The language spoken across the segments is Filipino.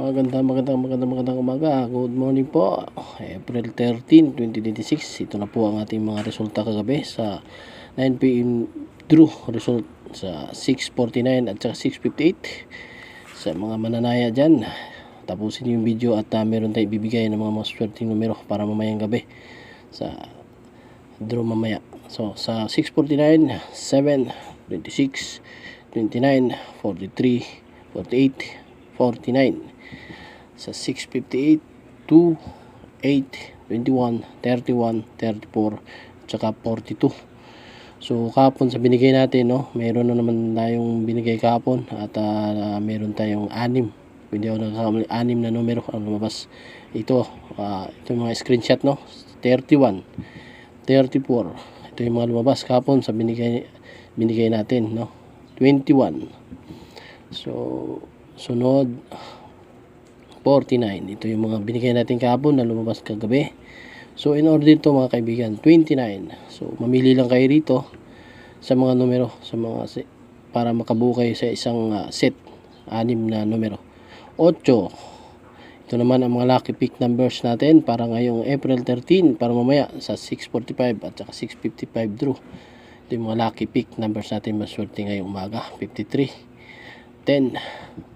Magandang umaga. Good morning po. April 13, 2026. Ito na po ang ating mga resulta kagabi sa 9 PM draw result sa 6:49 at saka 6:58. Sa mga mananaya dyan, tapusin yung video at meron tayong ibibigay ng mga maswerteng numero para mamayang gabi sa draw mamaya. So sa 6:49, 7, 26, 29, 43, 48, 49. Sa 6:58, 2, 8, 21, 31, 34, tsaka 42. So kahapon sa binigay natin, no, mayroon na naman tayong binigay kahapon at mayroon tayong 6. Hindi ako nagkakamali, 6 na numero ang lumabas. Ito yung mga screenshot, no, 31, 34. Ito yung mga lumabas kahapon sa binigay natin, no, 21. So sunod 49. Ito yung mga binigay natin kahapon na lumabas kagabi. So in order to mga kaibigan, 29. So mamili lang kayo rito sa mga numero, sa mga para makabuo kayo sa isang set, 6 na numero. 8. Ito naman ang mga lucky pick numbers natin para ngayong April 13, para mamaya sa 6:45 at saka 6:55 draw. Ito yung mga lucky pick numbers natin maswerte ngayong umaga. 53, 10.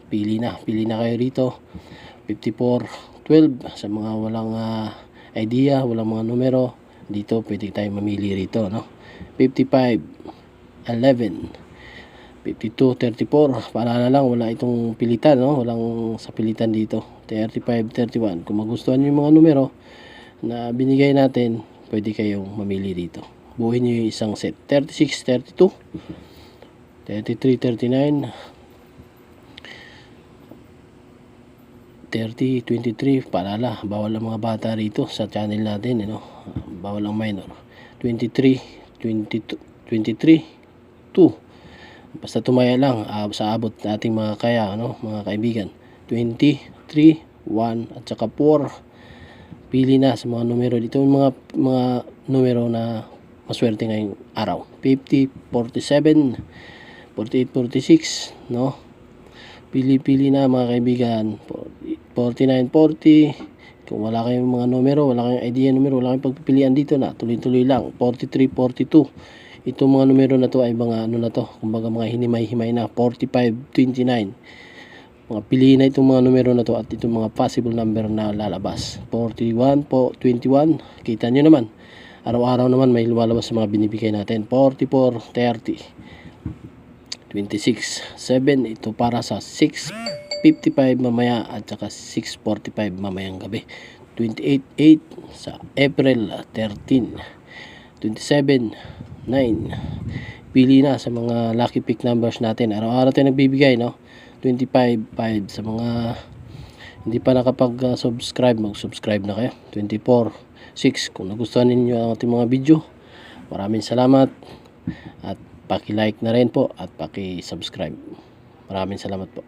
Pili na kayo rito. 54, 12 sa mga walang idea, walang mga numero, dito pwede tayo mamili rito, no. 55, 11, 52, 34. Paalala lang, wala itong pilitan, no, walang sa pilitan dito. 35, 31. Kung magustuhan niyo yung mga numero na binigay natin, pwede kayong mamili rito. Buuin niyo yung isang set. 36, 32, 33, 39, 30, 23. Paalala, bawal ang mga bata rito sa channel natin, bawal ang minor. 23, 22, 23, 2. Basta tumaya lang sa abot nating mga kaya, mga kaibigan. 23, 1 at saka 4. Pili na sa mga numero dito, yung mga numero na maswerte ngayong araw. 50, 47, 48, 46, no. Pili na mga kaibigan. 49, 40. Kung wala kayong mga numero, wala kayong idea numero, wala kayong pagpipilian dito, na tuloy-tuloy lang. 43, 42. Itong mga numero na to ay mga kumbaga mga hinimay-himay na. 45, 29. Mga piliin na itong mga numero na to at itong mga possible number na lalabas. 41 po, 21. Kita nyo naman, araw-araw naman may lumalabas sa mga binibigay natin. 44, 30, 26, 7. Ito para sa 6:55 mamaya at saka 6:45 mamayang gabi. 28, 8 sa April 13. 27, 9. Pili na sa mga lucky pick numbers natin. Araw-araw tayo nagbibigay, no. 25, 5 sa mga hindi pa nakapag-subscribe, mag-subscribe na kayo. 24, 6 kung nagustuhan ninyo ang ating mga video. Maraming salamat at paki-like na rin po at paki-subscribe. Maraming salamat po.